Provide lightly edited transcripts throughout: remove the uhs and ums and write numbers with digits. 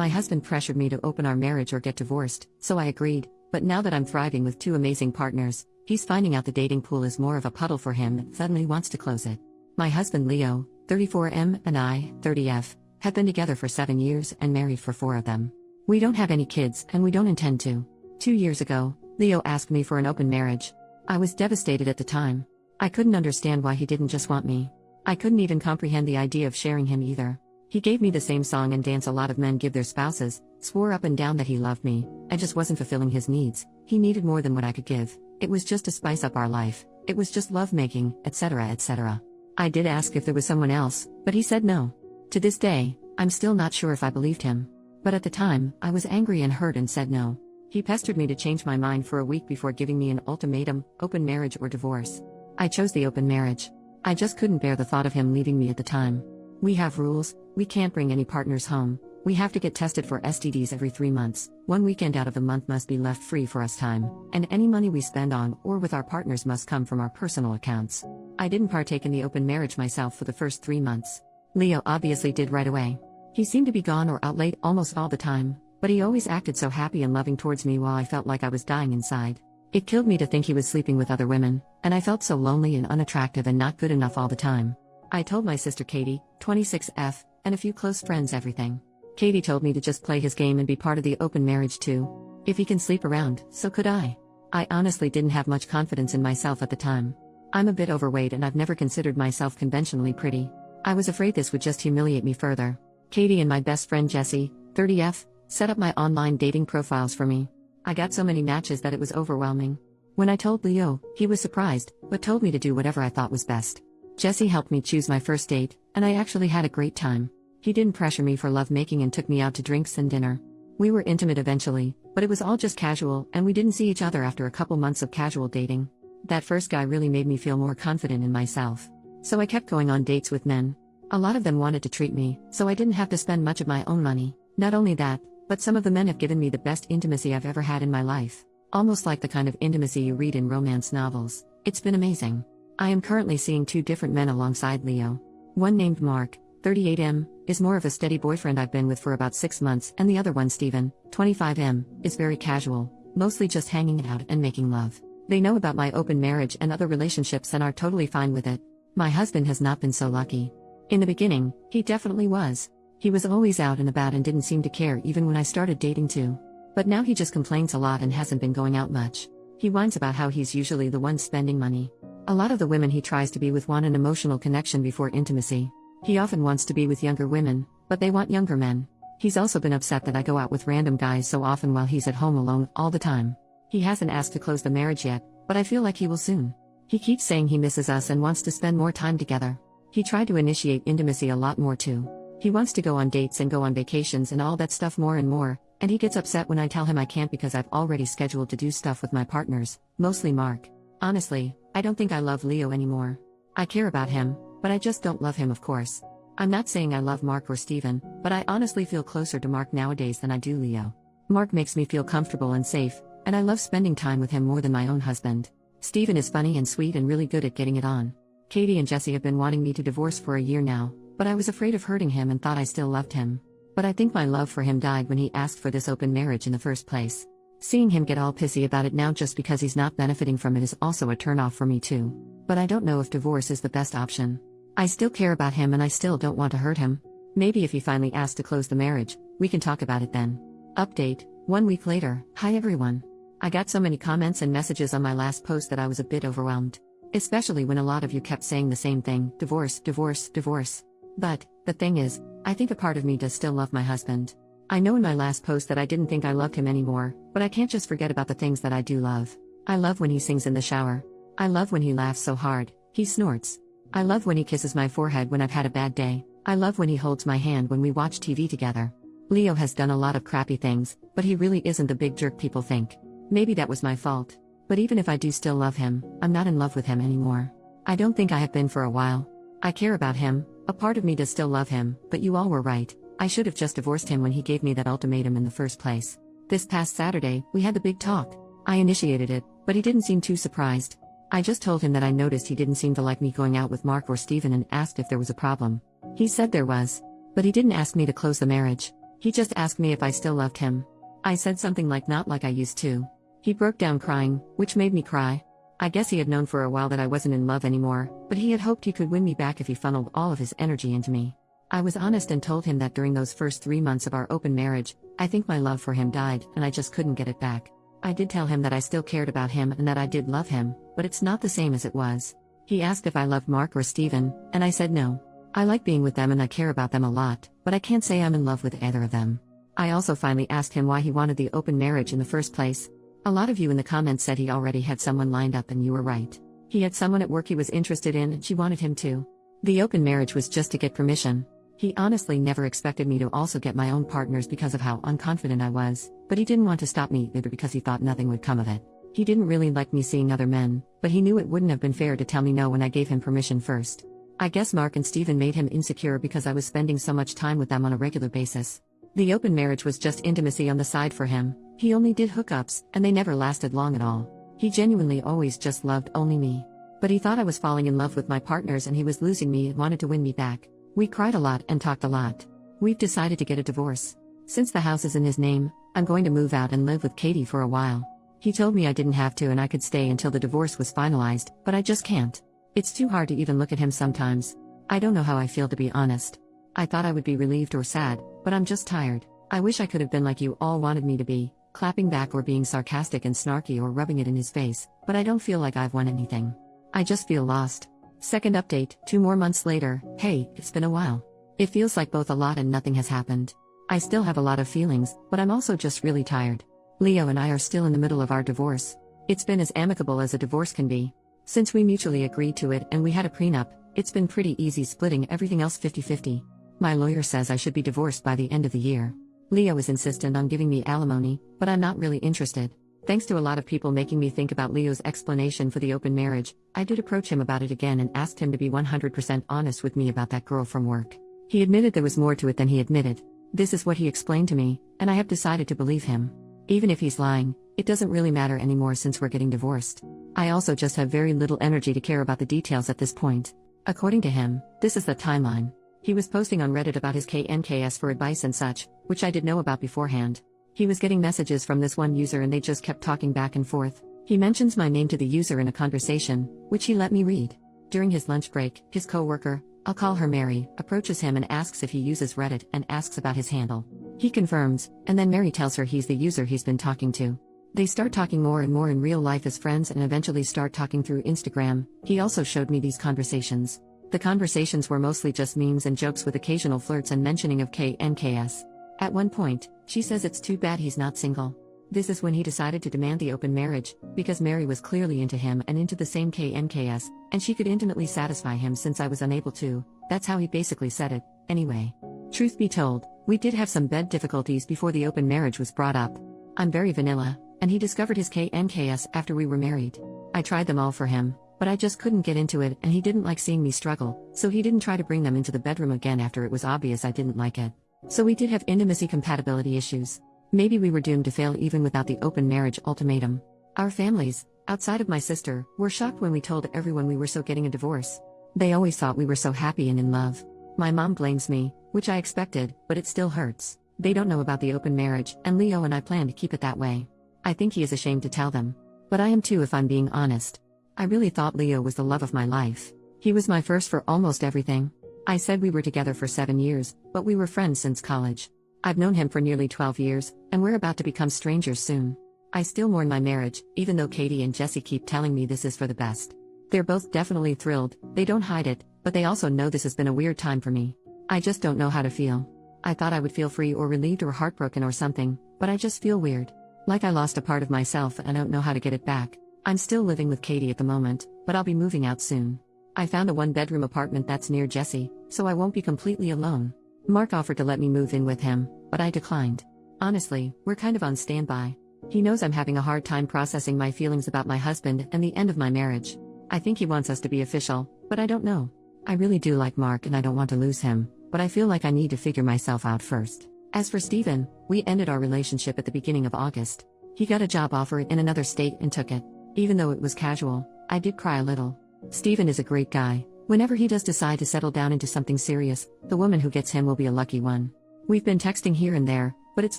My husband pressured me to open our marriage or get divorced, so I agreed, but now that I'm thriving with two amazing partners, he's finding out the dating pool is more of a puddle for him and suddenly wants to close it. My husband Leo, 34M, and I, 30F, have been together for 7 years and married for 4 of them. We don't have any kids and we don't intend to. 2 years ago, Leo asked me for an open marriage. I was devastated at the time. I couldn't understand why he didn't just want me. I couldn't even comprehend the idea of sharing him either. He gave me the same song and dance a lot of men give their spouses, swore up and down that he loved me. I just wasn't fulfilling his needs. He needed more than what I could give. It was just to spice up our life. It was just lovemaking, etc., etc. I did ask if there was someone else, but he said no. To this day, I'm still not sure if I believed him. But at the time, I was angry and hurt and said no. He pestered me to change my mind for a week before giving me an ultimatum: open marriage or divorce. I chose the open marriage. I just couldn't bear the thought of him leaving me at the time. We have rules. We can't bring any partners home. We have to get tested for STDs every 3 months. 1 weekend out of the month must be left free for us time, and any money we spend on or with our partners must come from our personal accounts. I didn't partake in the open marriage myself for the first 3 months. Leo obviously did right away. He seemed to be gone or out late almost all the time, but he always acted so happy and loving towards me while I felt like I was dying inside. It killed me to think he was sleeping with other women, and I felt so lonely and unattractive and not good enough all the time. I told my sister Katie, 26F, and a few close friends everything. Katie told me to just play his game and be part of the open marriage too. If he can sleep around, so could I. I honestly didn't have much confidence in myself at the time. I'm a bit overweight and I've never considered myself conventionally pretty. I was afraid this would just humiliate me further. Katie and my best friend Jessie, 30F, set up my online dating profiles for me. I got so many matches that it was overwhelming. When I told Leo, he was surprised, but told me to do whatever I thought was best. Jessie helped me choose my first date, and I actually had a great time. He didn't pressure me for lovemaking and took me out to drinks and dinner. We were intimate eventually, but it was all just casual and we didn't see each other after a couple months of casual dating. That first guy really made me feel more confident in myself. So I kept going on dates with men. A lot of them wanted to treat me, so I didn't have to spend much of my own money. Not only that, but some of the men have given me the best intimacy I've ever had in my life. Almost like the kind of intimacy you read in romance novels. It's been amazing. I am currently seeing 2 different men alongside Leo. One named Mark, 38M, is more of a steady boyfriend I've been with for about 6 months, and the other one, Steven, 25M, is very casual, mostly just hanging out and making love. They know about my open marriage and other relationships and are totally fine with it. My husband has not been so lucky. In the beginning, he definitely was. He was always out and about and didn't seem to care even when I started dating too. But now he just complains a lot and hasn't been going out much. He whines about how he's usually the one spending money. A lot of the women he tries to be with want an emotional connection before intimacy. He often wants to be with younger women, but they want younger men. He's also been upset that I go out with random guys so often while he's at home alone all the time. He hasn't asked to close the marriage yet, but I feel like he will soon. He keeps saying he misses us and wants to spend more time together. He tried to initiate intimacy a lot more too. He wants to go on dates and go on vacations and all that stuff more and more, and he gets upset when I tell him I can't because I've already scheduled to do stuff with my partners, mostly Mark. Honestly, I don't think I love Leo anymore. I care about him, but I just don't love him, of course. I'm not saying I love Mark or Steven, but I honestly feel closer to Mark nowadays than I do Leo. Mark makes me feel comfortable and safe, and I love spending time with him more than my own husband. Steven is funny and sweet and really good at getting it on. Katie and Jessie have been wanting me to divorce for a year now, but I was afraid of hurting him and thought I still loved him. But I think my love for him died when he asked for this open marriage in the first place. Seeing him get all pissy about it now just because he's not benefiting from it is also a turnoff for me too. But I don't know if divorce is the best option. I still care about him and I still don't want to hurt him. Maybe if he finally asks to close the marriage, we can talk about it then. Update, 1 week later. Hi everyone. I got so many comments and messages on my last post that I was a bit overwhelmed. Especially when a lot of you kept saying the same thing: divorce, divorce, divorce. But, the thing is, I think a part of me does still love my husband. I know in my last post that I didn't think I loved him anymore, but I can't just forget about the things that I do love. I love when he sings in the shower. I love when he laughs so hard, he snorts. I love when he kisses my forehead when I've had a bad day. I love when he holds my hand when we watch TV together. Leo has done a lot of crappy things, but he really isn't the big jerk people think. Maybe that was my fault. But even if I do still love him, I'm not in love with him anymore. I don't think I have been for a while. I care about him, a part of me does still love him, but you all were right. I should have just divorced him when he gave me that ultimatum in the first place. This past Saturday, we had the big talk. I initiated it, but he didn't seem too surprised. I just told him that I noticed he didn't seem to like me going out with Mark or Steven and asked if there was a problem. He said there was. But he didn't ask me to close the marriage. He just asked me if I still loved him. I said something like not like I used to. He broke down crying, which made me cry. I guess he had known for a while that I wasn't in love anymore, but he had hoped he could win me back if he funneled all of his energy into me. I was honest and told him that during those first 3 months of our open marriage, I think my love for him died and I just couldn't get it back. I did tell him that I still cared about him and that I did love him, but it's not the same as it was. He asked if I loved Mark or Steven, and I said no. I like being with them and I care about them a lot, but I can't say I'm in love with either of them. I also finally asked him why he wanted the open marriage in the first place. A lot of you in the comments said he already had someone lined up, and you were right. He had someone at work he was interested in and she wanted him too. The open marriage was just to get permission. He honestly never expected me to also get my own partners because of how unconfident I was, but he didn't want to stop me either because he thought nothing would come of it. He didn't really like me seeing other men, but he knew it wouldn't have been fair to tell me no when I gave him permission first. I guess Mark and Steven made him insecure because I was spending so much time with them on a regular basis. The open marriage was just intimacy on the side for him. He only did hookups, and they never lasted long at all. He genuinely always just loved only me. But he thought I was falling in love with my partners and he was losing me and wanted to win me back. We cried a lot and talked a lot. We've decided to get a divorce. Since the house is in his name, I'm going to move out and live with Katie for a while. He told me I didn't have to and I could stay until the divorce was finalized, but I just can't. It's too hard to even look at him sometimes. I don't know how I feel, to be honest. I thought I would be relieved or sad, but I'm just tired. I wish I could have been like you all wanted me to be, clapping back or being sarcastic and snarky or rubbing it in his face, but I don't feel like I've won anything. I just feel lost. Second update, 2 more months later. Hey, it's been a while. It feels like both a lot and nothing has happened. I still have a lot of feelings, but I'm also just really tired. Leo and I are still in the middle of our divorce. It's been as amicable as a divorce can be. Since we mutually agreed to it and we had a prenup, it's been pretty easy splitting everything else 50-50. My lawyer says I should be divorced by the end of the year. Leo is insistent on giving me alimony, but I'm not really interested. Thanks to a lot of people making me think about Leo's explanation for the open marriage, I did approach him about it again and asked him to be 100% honest with me about that girl from work. He admitted there was more to it than he admitted. This is what he explained to me, and I have decided to believe him. Even if he's lying, it doesn't really matter anymore since we're getting divorced. I also just have very little energy to care about the details at this point. According to him, this is the timeline. He was posting on Reddit about his KNKS for advice and such, which I did know about beforehand. He was getting messages from this one user and they just kept talking back and forth. He mentions my name to the user in a conversation, which he let me read. During his lunch break, his coworker, I'll call her Mary, approaches him and asks if he uses Reddit and asks about his handle. He confirms, and then Mary tells her he's the user he's been talking to. They start talking more and more in real life as friends and eventually start talking through Instagram. He also showed me these conversations. The conversations were mostly just memes and jokes with occasional flirts and mentioning of KNKS. At one point, she says it's too bad he's not single. This is when he decided to demand the open marriage, because Mary was clearly into him and into the same KNKS, and she could intimately satisfy him since I was unable to. That's how he basically said it. Anyway, truth be told, we did have some bed difficulties before the open marriage was brought up. I'm very vanilla, and he discovered his KNKS after we were married. I tried them all for him, but I just couldn't get into it and he didn't like seeing me struggle, so he didn't try to bring them into the bedroom again after it was obvious I didn't like it. So we did have intimacy compatibility issues. Maybe we were doomed to fail even without the open marriage ultimatum. Our families, outside of my sister, were shocked when we told everyone we were getting a divorce. They always thought we were so happy and in love. My mom blames me, which I expected, but it still hurts. They don't know about the open marriage, and Leo and I plan to keep it that way. I think he is ashamed to tell them. But I am too if I'm being honest. I really thought Leo was the love of my life. He was my first for almost everything. I said we were together for 7 years, but we were friends since college. I've known him for nearly 12 years, and we're about to become strangers soon. I still mourn my marriage, even though Katie and Jesse keep telling me this is for the best. They're both definitely thrilled, they don't hide it, but they also know this has been a weird time for me. I just don't know how to feel. I thought I would feel free or relieved or heartbroken or something, but I just feel weird. Like I lost a part of myself and I don't know how to get it back. I'm still living with Katie at the moment, but I'll be moving out soon. I found a 1-bedroom apartment that's near Jesse, so I won't be completely alone. Mark offered to let me move in with him, but I declined. Honestly, we're kind of on standby. He knows I'm having a hard time processing my feelings about my husband and the end of my marriage. I think he wants us to be official, but I don't know. I really do like Mark and I don't want to lose him, but I feel like I need to figure myself out first. As for Steven, we ended our relationship at the beginning of August. He got a job offer in another state and took it. Even though it was casual, I did cry a little. Steven is a great guy. Whenever he does decide to settle down into something serious, the woman who gets him will be a lucky one. We've been texting here and there, but it's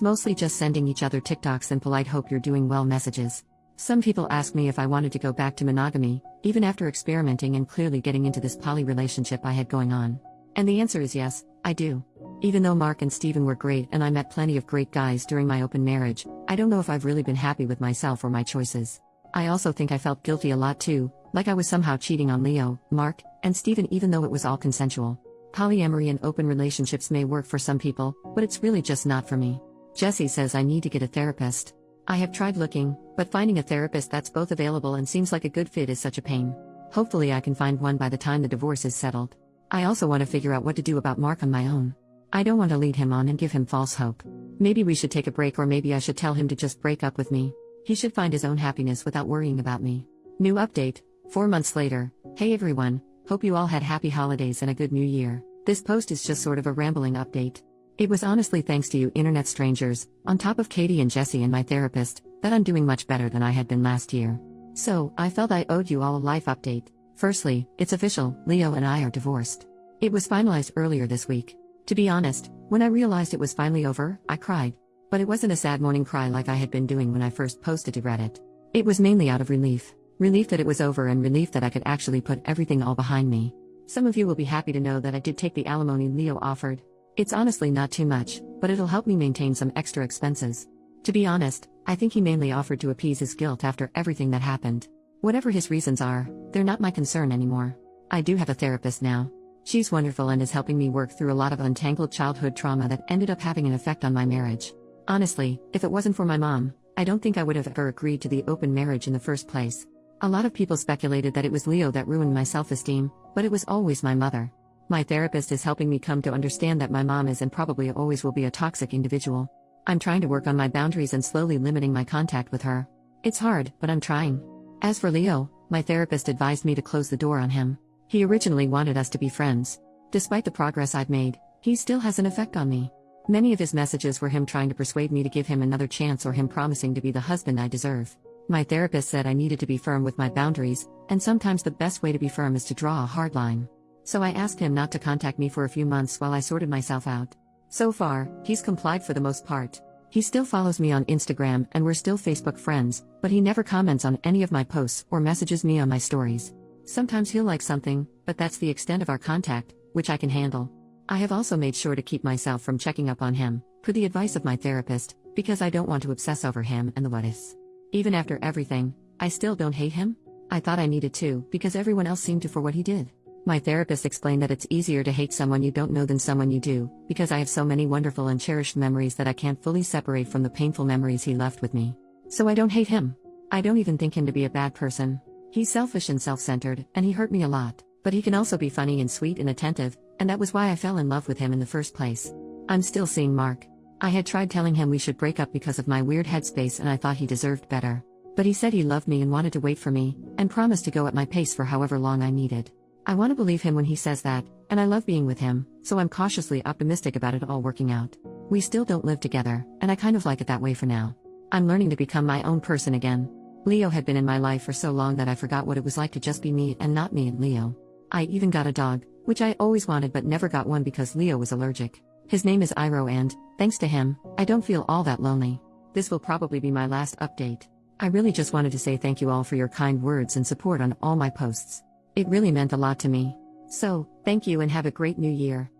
mostly just sending each other TikToks and polite hope you're doing well messages. Some people ask me if I wanted to go back to monogamy, even after experimenting and clearly getting into this poly relationship I had going on. And the answer is yes, I do. Even though Mark and Steven were great and I met plenty of great guys during my open marriage, I don't know if I've really been happy with myself or my choices. I also think I felt guilty a lot too, like I was somehow cheating on Leo, Mark, and Steven even though it was all consensual. Polyamory and open relationships may work for some people, but it's really just not for me. Jesse says I need to get a therapist. I have tried looking, but finding a therapist that's both available and seems like a good fit is such a pain. Hopefully I can find one by the time the divorce is settled. I also want to figure out what to do about Mark on my own. I don't want to lead him on and give him false hope. Maybe we should take a break, or maybe I should tell him to just break up with me. He should find his own happiness without worrying about me. New update, 4 months later. Hey everyone, hope you all had happy holidays and a good new year. This post is just sort of a rambling update. It was honestly thanks to you internet strangers, on top of Katie and Jesse and my therapist, that I'm doing much better than I had been last year. So, I felt I owed you all a life update. Firstly, it's official, Leo and I are divorced. It was finalized earlier this week. To be honest, when I realized it was finally over, I cried. But it wasn't a sad morning cry like I had been doing when I first posted to Reddit. It was mainly out of relief. Relief that it was over and relief that I could actually put everything all behind me. Some of you will be happy to know that I did take the alimony Leo offered. It's honestly not too much, but it'll help me maintain some extra expenses. To be honest, I think he mainly offered to appease his guilt after everything that happened. Whatever his reasons are, they're not my concern anymore. I do have a therapist now. She's wonderful and is helping me work through a lot of untangled childhood trauma that ended up having an effect on my marriage. Honestly, if it wasn't for my mom, I don't think I would have ever agreed to the open marriage in the first place. A lot of people speculated that it was Leo that ruined my self-esteem, but it was always my mother. My therapist is helping me come to understand that my mom is and probably always will be a toxic individual. I'm trying to work on my boundaries and slowly limiting my contact with her. It's hard, but I'm trying. As for Leo, my therapist advised me to close the door on him. He originally wanted us to be friends. Despite the progress I've made, he still has an effect on me. Many of his messages were him trying to persuade me to give him another chance or him promising to be the husband I deserve. My therapist said I needed to be firm with my boundaries, and sometimes the best way to be firm is to draw a hard line. So I asked him not to contact me for a few months while I sorted myself out. So far, he's complied for the most part. He still follows me on Instagram and we're still Facebook friends, but he never comments on any of my posts or messages me on my stories. Sometimes he'll like something, but that's the extent of our contact, which I can handle. I have also made sure to keep myself from checking up on him, per the advice of my therapist, because I don't want to obsess over him and the what-ifs. Even after everything, I still don't hate him? I thought I needed to, because everyone else seemed to for what he did. My therapist explained that it's easier to hate someone you don't know than someone you do, because I have so many wonderful and cherished memories that I can't fully separate from the painful memories he left with me. So I don't hate him. I don't even think him to be a bad person. He's selfish and self-centered, and he hurt me a lot, but he can also be funny and sweet and attentive, and that was why I fell in love with him in the first place. I'm still seeing Mark. I had tried telling him we should break up because of my weird headspace and I thought he deserved better. But he said he loved me and wanted to wait for me, and promised to go at my pace for however long I needed. I want to believe him when he says that, and I love being with him, so I'm cautiously optimistic about it all working out. We still don't live together, and I kind of like it that way for now. I'm learning to become my own person again. Leo had been in my life for so long that I forgot what it was like to just be me and not me and Leo. I even got a dog, which I always wanted but never got one because Leo was allergic. His name is Iro and, thanks to him, I don't feel all that lonely. This will probably be my last update. I really just wanted to say thank you all for your kind words and support on all my posts. It really meant a lot to me. So, thank you and have a great new year.